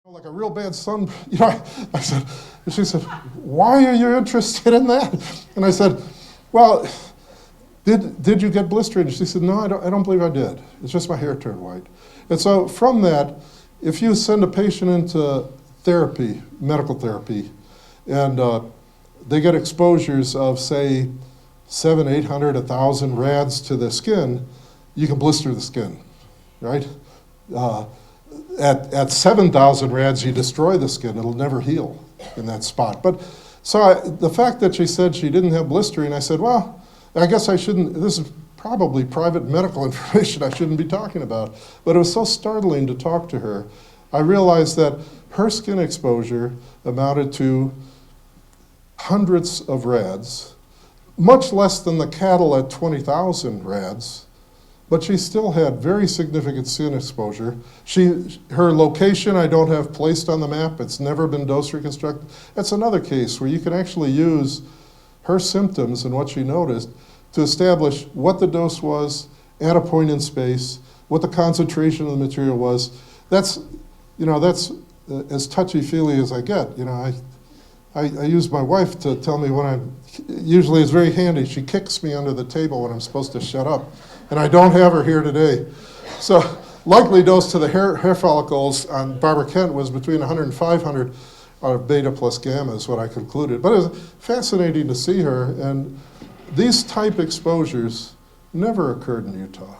Like a real bad sun, I said, she said, why are you interested in that? And I said, well, did you get blistering? She said, no, I don't believe I did. It's just my hair turned white. And so from that, if you send a patient into therapy, medical therapy, and they get exposures of, say, 700, 800, 1,000 rads to the skin, you can blister the skin, right? At 7,000 rads, you destroy the skin. It'll never heal in that spot. But so the fact that she said she didn't have blistering, I said, well, I guess I shouldn't, this is probably private medical information I shouldn't be talking about. But it was so startling to talk to her. I realized that her skin exposure amounted to hundreds of rads, much less than the cattle at 20,000 rads. But she still had very significant skin exposure. Her location I don't have placed on the map. It's never been dose reconstructed. That's another case where you can actually use her symptoms and what she noticed to establish what the dose was at a point in space, what the concentration of the material was. That's as touchy-feely as I get. I use my wife to tell me when usually it's very handy. She kicks me under the table when I'm supposed to shut up. And I don't have her here today. So likely dose to the hair follicles on Barbara Kent was between 100 and 500 beta plus gamma is what I concluded. But it was fascinating to see her. And these type exposures never occurred in Utah.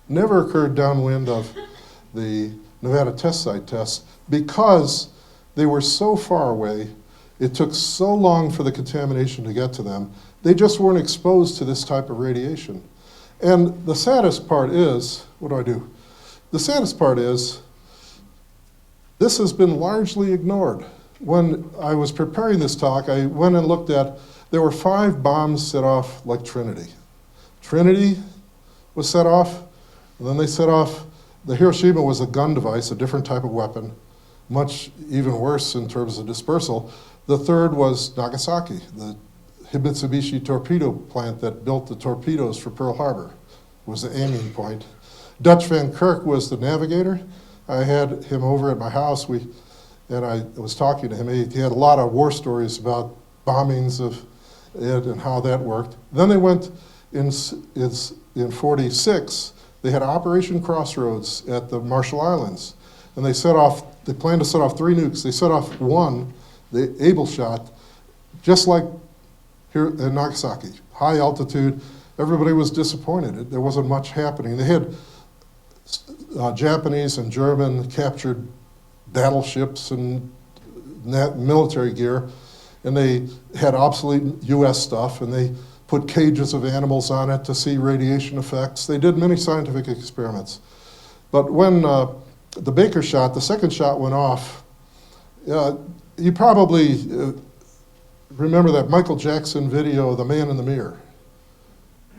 Never occurred downwind of the Nevada test site tests because they were so far away. It took so long for the contamination to get to them. They just weren't exposed to this type of radiation. And the saddest part is, what do? The saddest part is, this has been largely ignored. When I was preparing this talk, I went and looked at, there were 5 bombs set off like Trinity. Trinity was set off, and then they set off, the Hiroshima was a gun device, a different type of weapon, much even worse in terms of dispersal. The third was Nagasaki, the Mitsubishi torpedo plant that built the torpedoes for Pearl Harbor was the aiming point. Dutch Van Kirk was the navigator. I had him over at my house, and I was talking to him. He had a lot of war stories about bombings of it and how that worked. Then they went in 46, they had Operation Crossroads at the Marshall Islands, and they planned to set off 3 nukes. They set off one, the Able shot, just like here in Nagasaki, high altitude. Everybody was disappointed. There wasn't much happening. They had Japanese and German captured battleships and military gear, and they had obsolete US stuff, and they put cages of animals on it to see radiation effects. They did many scientific experiments. But when the Baker shot, the second shot went off, you probably remember that Michael Jackson video, The Man in the Mirror.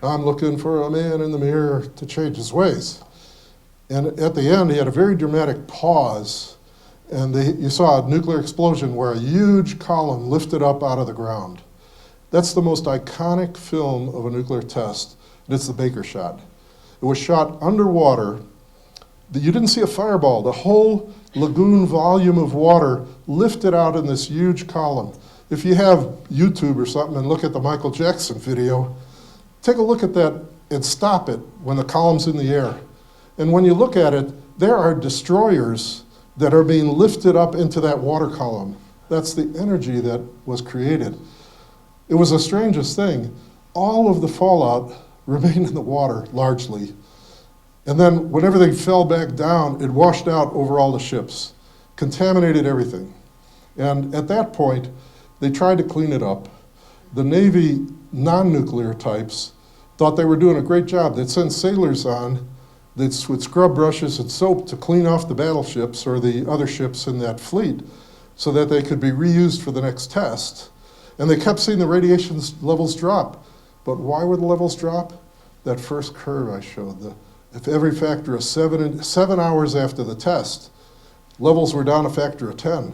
I'm looking for a man in the mirror to change his ways. And at the end, he had a very dramatic pause, and you saw a nuclear explosion where a huge column lifted up out of the ground. That's the most iconic film of a nuclear test, and it's the Baker shot. It was shot underwater. You didn't see a fireball. The whole lagoon volume of water lifted out in this huge column. If you have YouTube or something and look at the Michael Jackson video, take a look at that and stop it when the column's in the air. And when you look at it, there are destroyers that are being lifted up into that water column. That's the energy that was created. It was the strangest thing. All of the fallout remained in the water, largely. And then when everything fell back down, it washed out over all the ships, contaminated everything. And at that point, they tried to clean it up. The Navy non-nuclear types thought they were doing a great job. They'd send sailors on with scrub brushes and soap to clean off the battleships or the other ships in that fleet so that they could be reused for the next test. And they kept seeing the radiation levels drop. But why would the levels drop? That first curve I showed, if every factor of 7 hours after the test, levels were down a factor of 10.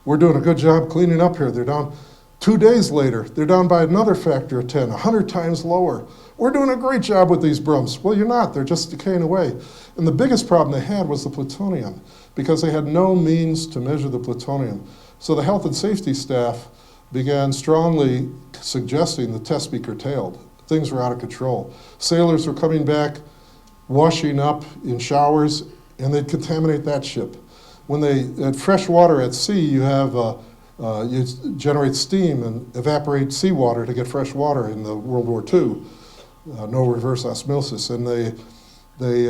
We're doing a good job cleaning up here. They're down 2 2 days later, they're down by another factor of 10, 100 times lower. We're doing a great job with these brooms. Well, you're not. They're just decaying away. And the biggest problem they had was the plutonium, because they had no means to measure the plutonium. So the health and safety staff began strongly suggesting the tests be curtailed. Things were out of control. Sailors were coming back, washing up in showers, and they'd contaminate that ship. When they had fresh water at sea, you have you generate steam and evaporate seawater to get fresh water in the World War II. No reverse osmosis, and they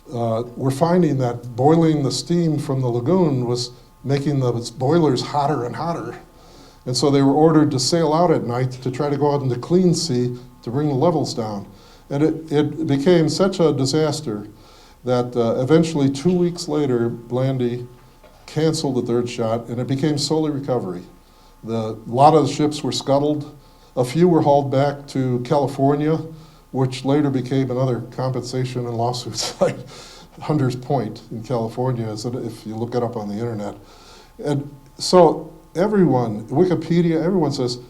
were finding that boiling the steam from the lagoon was making the boilers hotter and hotter. And so they were ordered to sail out at night to try to go out into clean sea to bring the levels down. And it became such a disaster that eventually 2 weeks later, Blandy canceled the third shot, and it became solely recovery. A lot of the ships were scuttled. A few were hauled back to California, which later became another compensation and lawsuit site. Hunter's Point in California, if you look it up on the internet. And so everyone, Wikipedia, everyone says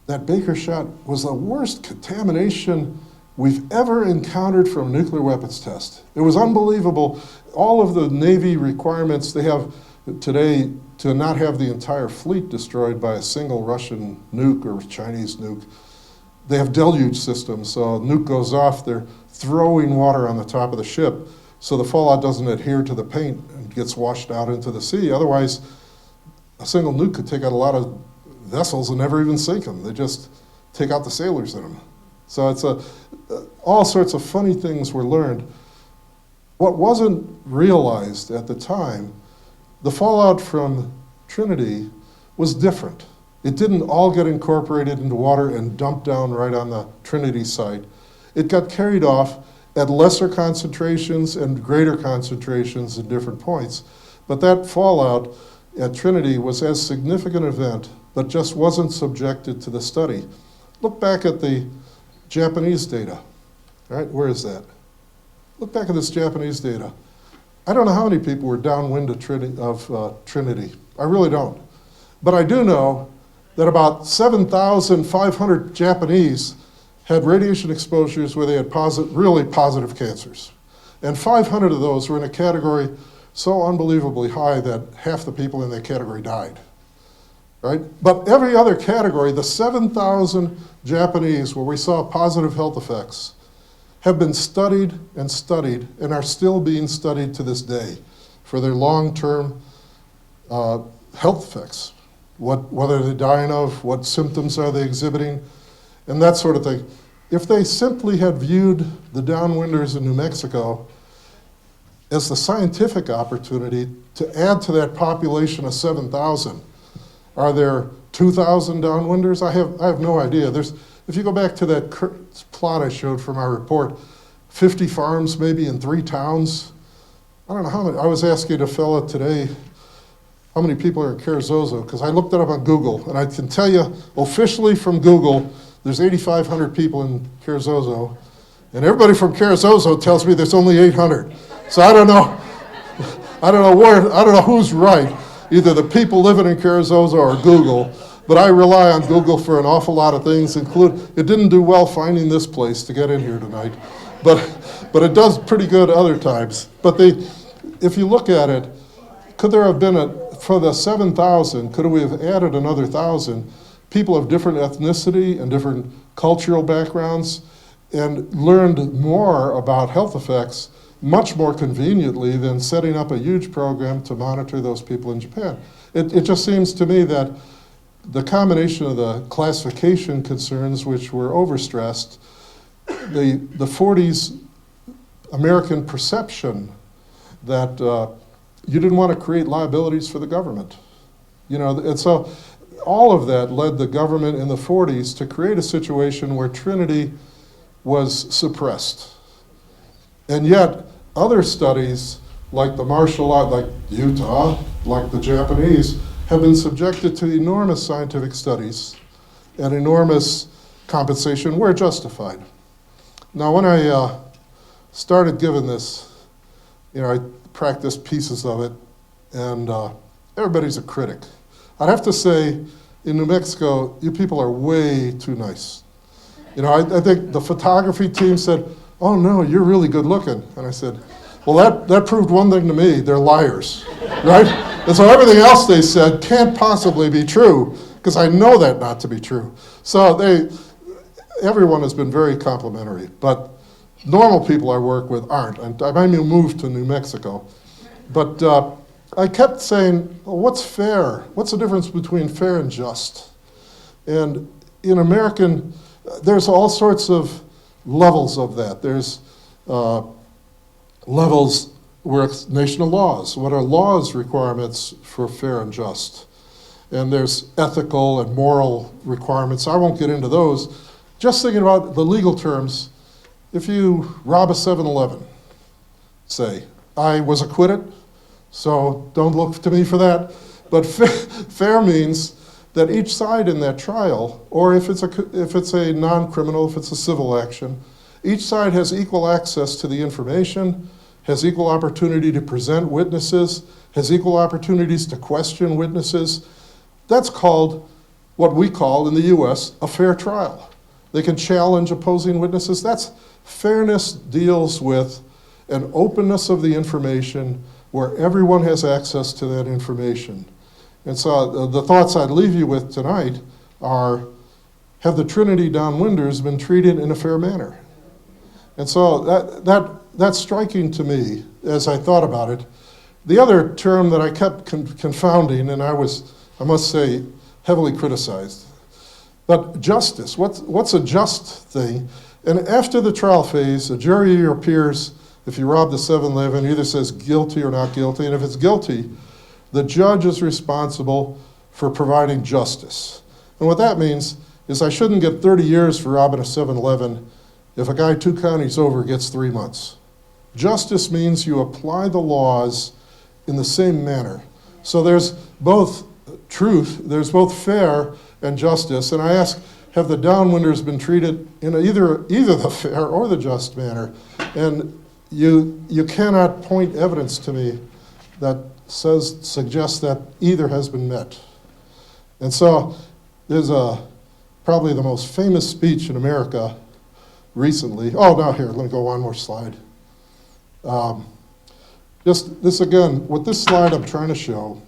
that Baker shot was the worst contamination we've ever encountered from a nuclear weapons test. It was unbelievable. All of the Navy requirements they have today to not have the entire fleet destroyed by a single Russian nuke or Chinese nuke. They have deluge systems, so a nuke goes off, they're throwing water on the top of the ship so the fallout doesn't adhere to the paint and gets washed out into the sea. Otherwise, a single nuke could take out a lot of vessels and never even sink them. They just take out the sailors in them. So it's all sorts of funny things were learned. What wasn't realized at the time, the fallout from Trinity was different. It didn't all get incorporated into water and dumped down right on the Trinity site. It got carried off at lesser concentrations and greater concentrations at different points. But that fallout at Trinity was as significant an event, but just wasn't subjected to the study. Look back at the Japanese data. All right, where is that? Look back at this Japanese data. I don't know how many people were downwind of Trinity. I really don't. But I do know that about 7,500 Japanese had radiation exposures where they had really positive cancers. And 500 of those were in a category so unbelievably high that half the people in that category died. Right? But every other category, the 7,000 Japanese where we saw positive health effects, have been studied and are still being studied to this day for their long-term health effects. What are they dying of? What symptoms are they exhibiting? And that sort of thing. If they simply had viewed the downwinders in New Mexico as the scientific opportunity to add to that population of 7,000, are there 2,000 downwinders? I have no idea. If you go back to that plot I showed from our report, 50 farms maybe in 3 towns. I don't know how many. I was asking a fella today how many people are in Carrizozo, because I looked it up on Google, and I can tell you officially from Google, there's 8,500 people in Carrizozo, and everybody from Carrizozo tells me there's only 800. So I don't know. I don't know who's right. Either the people living in Carrizozo or Google. But I rely on Google for an awful lot of things, it didn't do well finding this place to get in here tonight, but it does pretty good other times. But if you look at it, could there have been for the 7,000, could we have added another 1,000 people of different ethnicity and different cultural backgrounds and learned more about health effects much more conveniently than setting up a huge program to monitor those people in Japan? It just seems to me that the combination of the classification concerns, which were overstressed, the 40s American perception that you didn't want to create liabilities for the government. And so all of that led the government in the 40s to create a situation where Trinity was suppressed. And yet, other studies, like the martial art, like Utah, like the Japanese, have been subjected to enormous scientific studies and enormous compensation where justified. Now, when I started giving this, I practiced pieces of it, and everybody's a critic. I'd have to say in New Mexico, you people are way too nice. You know, I think the photography team said, oh no, you're really good looking. And I said, well, that proved one thing to me, they're liars, right? And so everything else they said can't possibly be true, because I know that not to be true. So everyone has been very complimentary, but normal people I work with aren't. And I might move to New Mexico. But I kept saying, well, what's fair? What's the difference between fair and just? And in American, there's all sorts of levels of that. There's levels where it's nation of laws. What are laws' requirements for fair and just? And there's ethical and moral requirements. I won't get into those. Just thinking about the legal terms, if you rob a 7-Eleven, say, I was acquitted, so don't look to me for that. But fair means that each side in that trial, or if it's a non-criminal, if it's a civil action, each side has equal access to the information, has equal opportunity to present witnesses, has equal opportunities to question witnesses. That's called, what we call in the US, a fair trial. They can challenge opposing witnesses. That's fairness deals with an openness of the information where everyone has access to that information. And so the thoughts I'd leave you with tonight are, have the Trinity Downwinders been treated in a fair manner? And so that's striking to me as I thought about it. The other term that I kept confounding, and I must say, heavily criticized, but justice, what's a just thing? And after the trial phase, a jury appears, if you rob the 7-Eleven, either says guilty or not guilty, and if it's guilty, the judge is responsible for providing justice. And what that means is I shouldn't get 30 years for robbing a 7-Eleven if a guy 2 counties over gets 3 months. Justice means you apply the laws in the same manner. So there's both truth, there's both fair and justice. And I ask, have the Downwinders been treated in either the fair or the just manner? And you cannot point evidence to me that suggests that either has been met. And so there's probably the most famous speech in America recently. Oh, now here, let me go one more slide. Just this again, with this slide I'm trying to show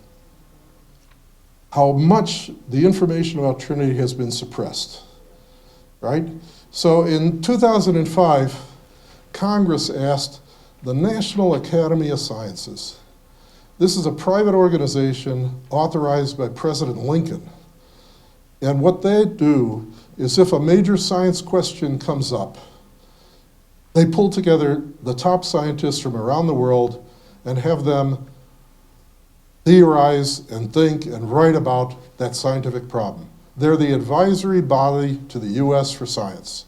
how much the information about Trinity has been suppressed, right? So in 2005, Congress asked the National Academy of Sciences. This is a private organization authorized by President Lincoln. And what they do is if a major science question comes up, they pull together the top scientists from around the world and have them theorize and think and write about that scientific problem. They're the advisory body to the US for science.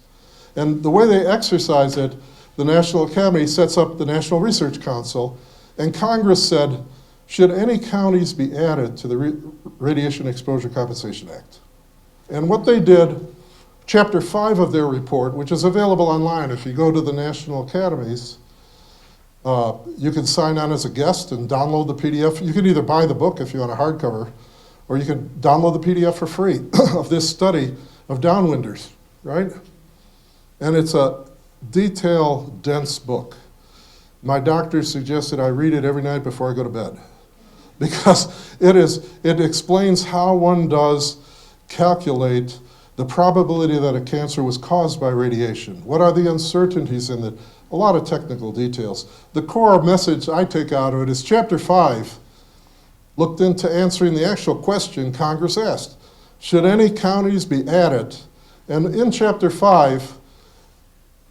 And the way they exercise it, the National Academy sets up the National Research Council, and Congress said, should any counties be added to the Radiation Exposure Compensation Act? And what they did, Chapter 5 of their report, which is available online if you go to the National Academies, you can sign on as a guest and download the PDF. You can either buy the book if you want a hardcover, or you can download the PDF for free of this study of downwinders, right? And it's a detailed, dense book. My doctor suggested I read it every night before I go to bed, because it explains how one does calculate the probability that a cancer was caused by radiation. What are the uncertainties in it? A lot of technical details. The core message I take out of it is Chapter 5 looked into answering the actual question Congress asked. Should any counties be added? And in Chapter 5,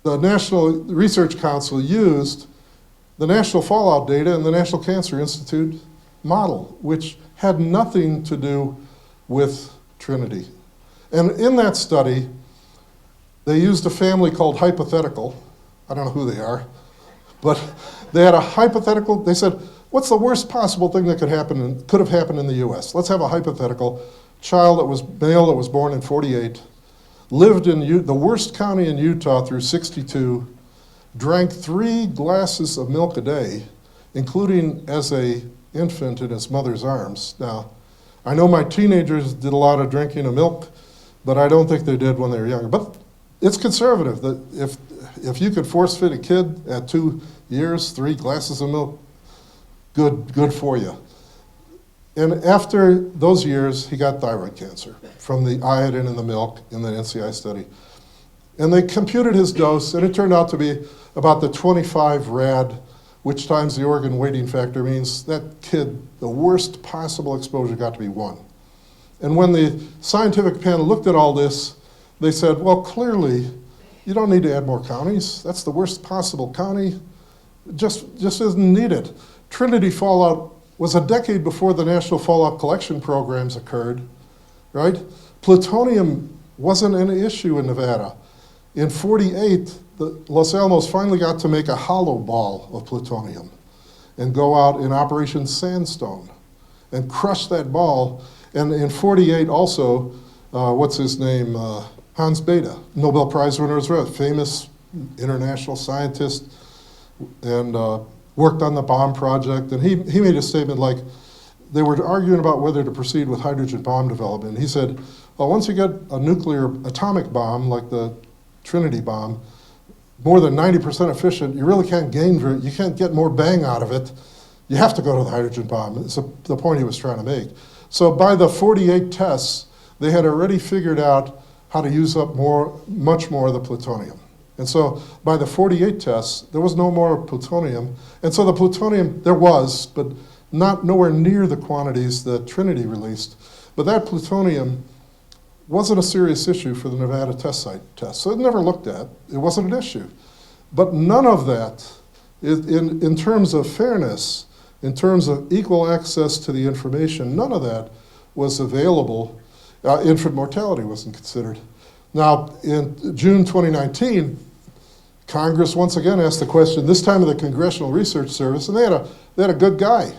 the National Research Council used the national fallout data and the National Cancer Institute model, which had nothing to do with Trinity. And in that study, they used a family called Hypothetical. I don't know who they are, but they had a hypothetical. They said, what's the worst possible thing that could have happened in the US? Let's have a hypothetical male that was born in 48, lived in the worst county in Utah through 62, drank 3 glasses of milk a day, including as an infant in his mother's arms. Now, I know my teenagers did a lot of drinking of milk, but I don't think they did when they were younger. But it's conservative. That if you could force feed a kid at 2 years, 3 glasses of milk, good for you. And after those years, he got thyroid cancer from the iodine in the milk in the NCI study. And they computed his dose, and it turned out to be about the 25 rad, which times the organ weighting factor means that kid, the worst possible exposure got to be 1. And when the scientific panel looked at all this, they said, well, clearly, you don't need to add more counties. That's the worst possible county. Just isn't needed. Trinity fallout was a decade before the National Fallout Collection Programs occurred, right? Plutonium wasn't an issue in Nevada. In '48, Los Alamos finally got to make a hollow ball of plutonium and go out in Operation Sandstone and crush that ball. And in '48 also, what's his name? Hans Bethe, Nobel Prize winner as well, famous international scientist, and worked on the bomb project. And he made a statement like, they were arguing about whether to proceed with hydrogen bomb development. He said, well, once you get a nuclear atomic bomb like the Trinity bomb, more than 90% efficient, you really can't you can't get more bang out of it. You have to go to the hydrogen bomb. It's the point he was trying to make. So by the '48 tests, they had already figured out how to use up much more of the plutonium. And so by the '48 tests, there was no more plutonium. And so the plutonium, there was, but nowhere near the quantities that Trinity released. But that plutonium wasn't a serious issue for the Nevada test site test. So it never looked at. It wasn't an issue. But none of that, in terms of fairness, in terms of equal access to the information, none of that was available. Infant mortality wasn't considered. Now, in June 2019, Congress once again asked the question, this time of the Congressional Research Service, and they had a good guy.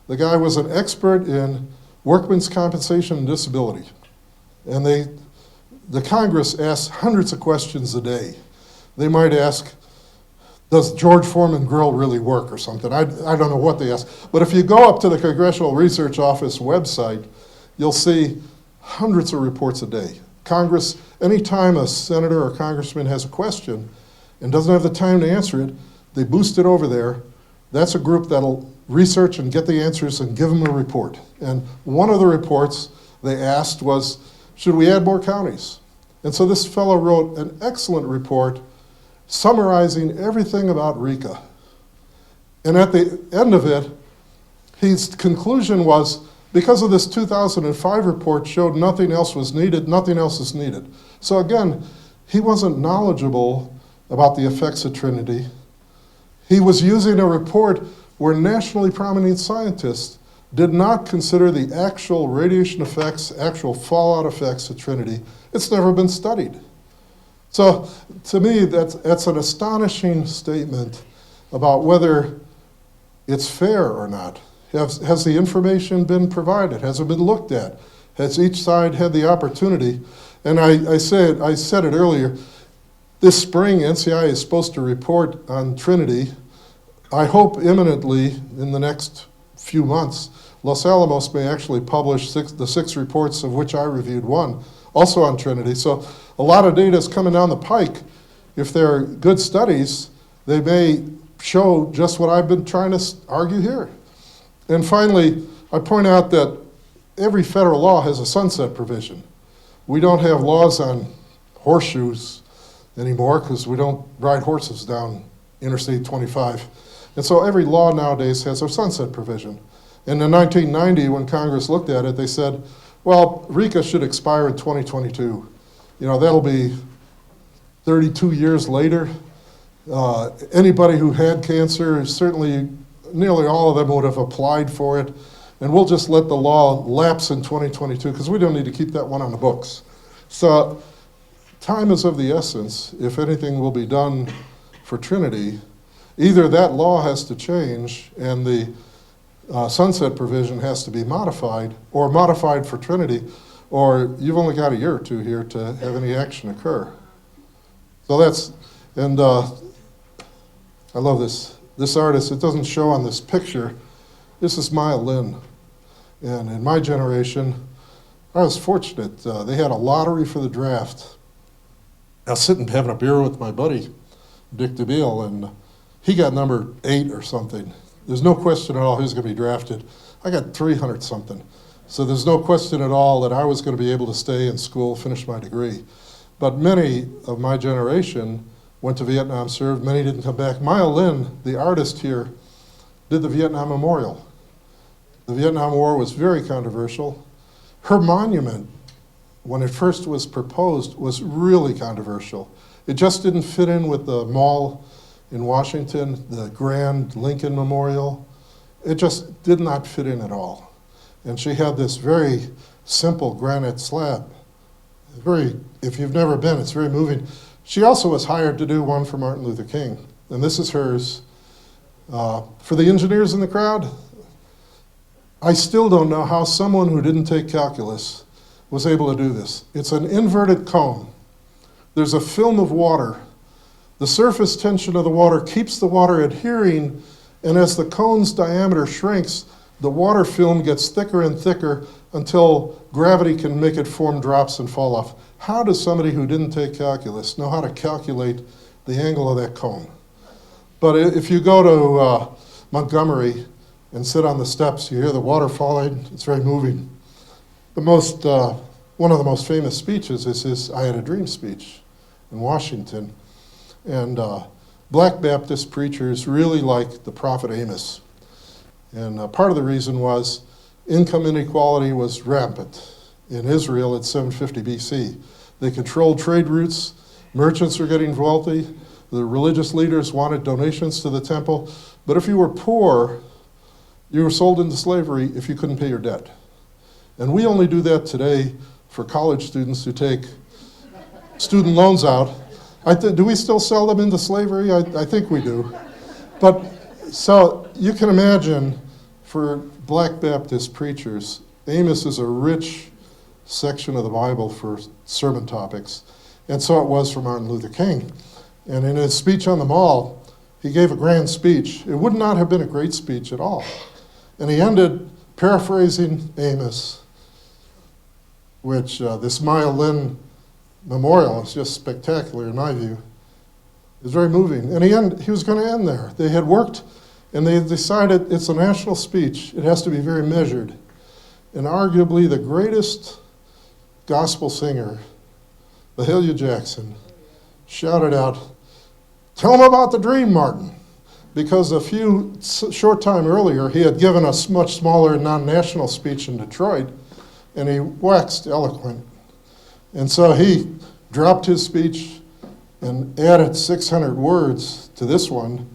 The guy was an expert in workman's compensation and disability. And the Congress asks hundreds of questions a day. They might ask, does George Foreman grill really work or something? I don't know what they ask. But if you go up to the Congressional Research Office website, you'll see hundreds of reports a day. Congress, anytime a senator or congressman has a question and doesn't have the time to answer it, they boost it over there. That's a group that'll research and get the answers and give them a report. And one of the reports they asked was, should we add more counties? And so this fellow wrote an excellent report summarizing everything about RECA. And at the end of it, his conclusion was, because of this 2005 report showed nothing else was needed, nothing else is needed. So again, he wasn't knowledgeable about the effects of Trinity. He was using a report where nationally prominent scientists did not consider the actual radiation effects, actual fallout effects of Trinity. It's never been studied. So to me, that's an astonishing statement about whether it's fair or not. Has the information been provided? Has it been looked at? Has each side had the opportunity? And I said it earlier, this spring NCI is supposed to report on Trinity. I hope imminently, in the next few months, Los Alamos may actually publish the 6 reports, of which I reviewed 1, also on Trinity. So a lot of data is coming down the pike. If they're good studies, they may show just what I've been trying to argue here. And finally, I point out that every federal law has a sunset provision. We don't have laws on horseshoes anymore because we don't ride horses down Interstate 25. And so every law nowadays has a sunset provision. And in 1990, when Congress looked at it, they said, well, RECA should expire in 2022. You know, that'll be 32 years later. Anybody who had cancer, certainly nearly all of them would have applied for it. And we'll just let the law lapse in 2022 because we don't need to keep that one on the books. So time is of the essence. If anything will be done for Trinity, either that law has to change and the sunset provision has to be modified, or modified for Trinity, or you've only got a year or 2 here to have any action occur. So that's, and I love this artist. It doesn't show on this picture. This is Maya Lin. And in my generation, I was fortunate. They had a lottery for the draft. I was sitting having a beer with my buddy, Dick DeBeal, and he got number 8 or something. There's no question at all who's going to be drafted. I got 300 something. So there's no question at all that I was going to be able to stay in school, finish my degree. But many of my generation went to Vietnam, served, many didn't come back. Maya Lin, the artist here, did the Vietnam Memorial. The Vietnam War was very controversial. Her monument, when it first was proposed, was really controversial. It just didn't fit in with the mall in Washington, the Grand Lincoln Memorial. It just did not fit in at all. And she had this very simple granite slab. If you've never been, it's very moving. She also was hired to do one for Martin Luther King, and this is hers. For the engineers in the crowd, I still don't know how someone who didn't take calculus was able to do this. It's an inverted cone. There's a film of water. The surface tension of the water keeps the water adhering, and as the cone's diameter shrinks, the water film gets thicker and thicker until gravity can make it form drops and fall off. How does somebody who didn't take calculus know how to calculate the angle of that cone? But if you go to Montgomery and sit on the steps, you hear the water falling, it's very moving. One of the most famous speeches is his I Had a Dream speech in Washington. And Black Baptist preachers really liked the prophet Amos. And part of the reason was income inequality was rampant in Israel at 750 BC. They controlled trade routes, merchants were getting wealthy, the religious leaders wanted donations to the temple, but if you were poor, you were sold into slavery if you couldn't pay your debt. And we only do that today for college students who take student loans out. Do we still sell them into slavery? I think we do. But so you can imagine for Black Baptist preachers, Amos is a rich section of the Bible for sermon topics. And so it was for Martin Luther King. And in his speech on the Mall, he gave a grand speech. It would not have been a great speech at all. And he ended paraphrasing Amos, which this Maya Lin memorial is just spectacular in my view. It's very moving. And he was going to end there. They had worked, and they decided it's a national speech. It has to be very measured. And arguably the greatest gospel singer, Mahalia Jackson, shouted out, "Tell him about the dream, Martin." Because a short time earlier, he had given a much smaller non-national speech in Detroit, and he waxed eloquent. And so he dropped his speech and added 600 words to this one,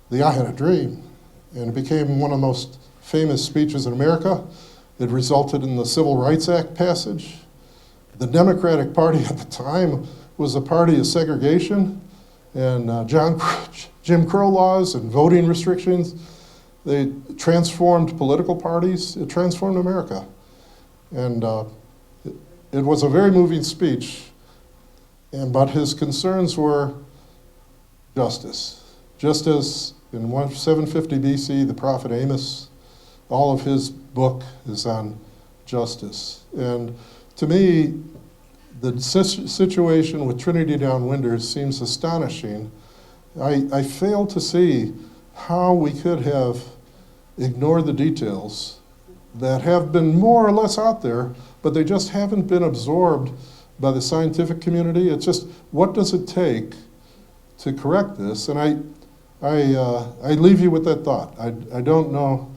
the I Had a Dream. And it became one of the most famous speeches in America. It resulted in the Civil Rights Act passage. The Democratic Party at the time was a party of segregation and Jim Crow laws and voting restrictions. They transformed political parties. It transformed America. And it was a very moving speech, but his concerns were justice. Just as in 750 BC, the prophet Amos, all of his book is on justice. And to me, the situation with Trinity Downwinders seems astonishing. I fail to see how we could have ignored the details that have been more or less out there, but they just haven't been absorbed by the scientific community. It's just, what does it take to correct this? And I leave you with that thought. I don't know.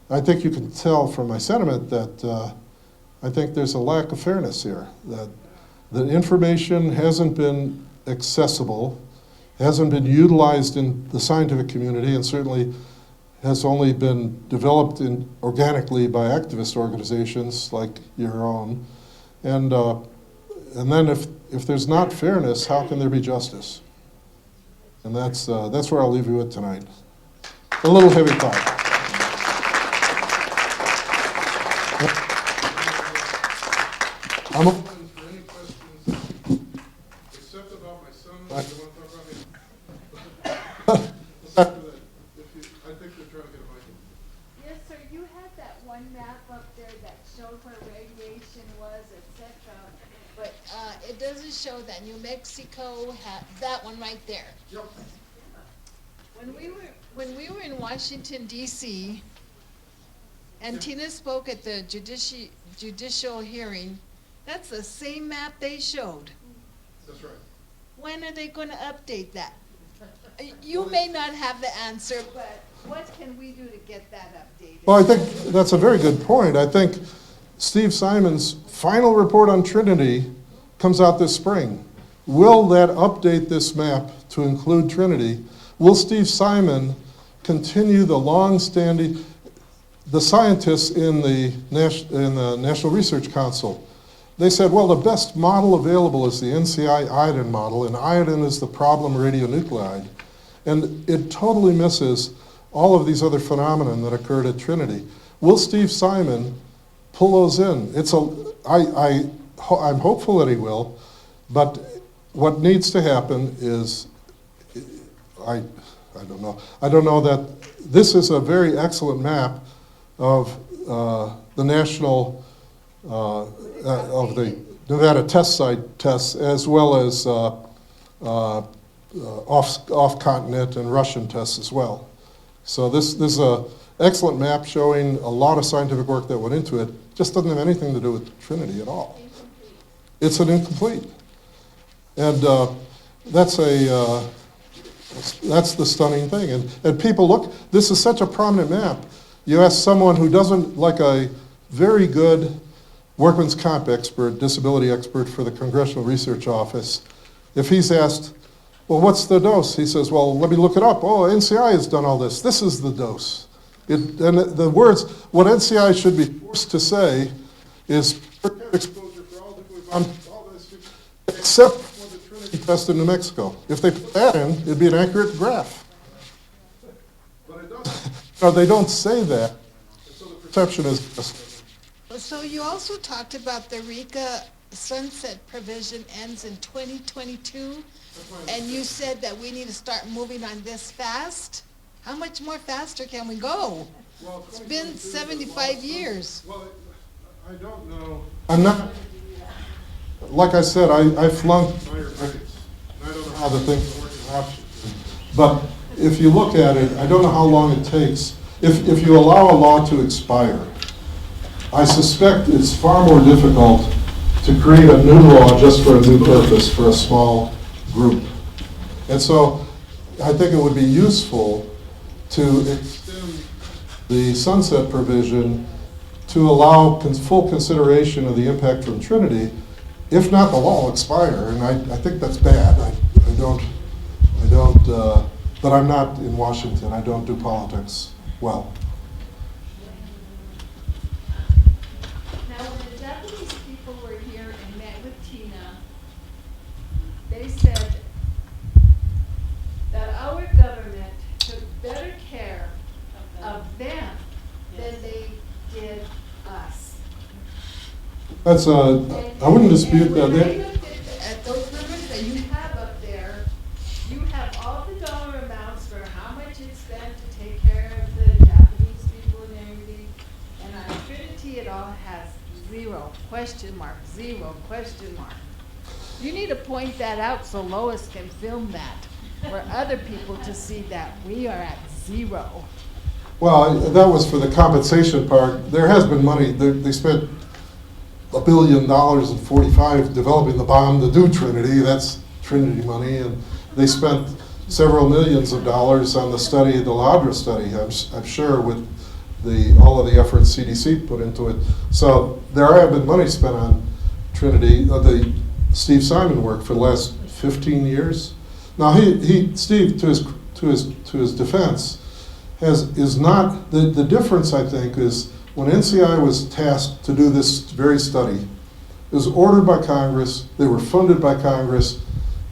I think you can tell from my sentiment that I think there's a lack of fairness here, that the information hasn't been accessible, hasn't been utilized in the scientific community, and certainly has only been developed organically by activist organizations like your own. And then if there's not fairness, how can there be justice? And that's where I'll leave you with tonight. A little heavy thought. I'm open for any questions, except about my son. I want to talk about him. I think they're trying to get a mic. Yes, sir. You had that one map up to show that New Mexico had, that one right there. Yep. When we were in Washington DC, and Tina spoke at the judicial hearing, that's the same map they showed. That's right. When are they gonna update that? You may not have the answer, but what can we do to get that updated? Well, I think that's a very good point. I think Steve Simon's final report on Trinity comes out this spring. Will that update this map to include Trinity? Will Steve Simon continue the long-standing, the scientists in the National Research Council, they said, well, the best model available is the NCI iodine model, and iodine is the problem radionuclide. And it totally misses all of these other phenomena that occurred at Trinity. Will Steve Simon pull those in? I'm hopeful that he will, but what needs to happen is, I don't know. I don't know that this is a very excellent map of the national, of the Nevada test site tests, as well as off-continent and Russian tests as well. So this is an excellent map showing a lot of scientific work that went into it. Just doesn't have anything to do with Trinity at all. It's an incomplete. And that's the stunning thing. And people look, this is such a prominent map. You ask someone who doesn't, like a very good workman's comp expert, disability expert for the Congressional Research Office, if he's asked, well, what's the dose? He says, well, let me look it up. Oh, NCI has done all this. This is the dose. And the words, what NCI should be forced to say is exposure for all nuclear bombs, all this, except for the Trinity test in New Mexico. If they put that in, it'd be an accurate graph. But it doesn't. No, they don't say that. So the perception is just. So you also talked about the RECA sunset provision ends in 2022, and you said that we need to start moving on this fast. How much more faster can we go? Well, it's been 75 years. Well, I don't know. I'm not, like I said, I flunked fire grades. I don't know how the things work in Washington. But if you look at it, I don't know how long it takes. If you allow a law to expire, I suspect it's far more difficult to create a new law just for a new purpose for a small group. And so I think it would be useful to extend the sunset provision to allow full consideration of the impact from Trinity. If not, the law will expire, and I think that's bad. But I'm not in Washington. I don't do politics well. Now, when the Japanese people were here and met with Tina, they said that our government took better care of them than they did us. That's I wouldn't dispute that. When I looked at those numbers that you have up there, you have all the dollar amounts for how much it's spent to take care of the Japanese people and everything. And on Trinity, it all has zero, question mark, zero, question mark. You need to point that out so Lois can film that for other people to see that we are at zero. Well, that was for the compensation part. There has been money. They spent $1 billion in 45 developing the bomb to do Trinity. That's Trinity money. And they spent several millions of dollars on the study, the LADRA study, I'm sure, with all of the efforts CDC put into it. So there have been money spent on Trinity, the Steve Simon work for the last 15 years. Now Steve, to his defense, is not the difference. I think is when NCI was tasked to do this very study, it was ordered by Congress. They were funded by Congress.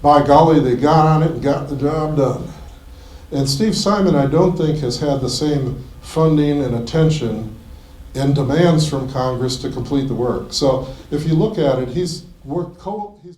By golly, they got on it and got the job done. And Steve Simon, I don't think, has had the same funding and attention and demands from Congress to complete the work. So if you look at it, he's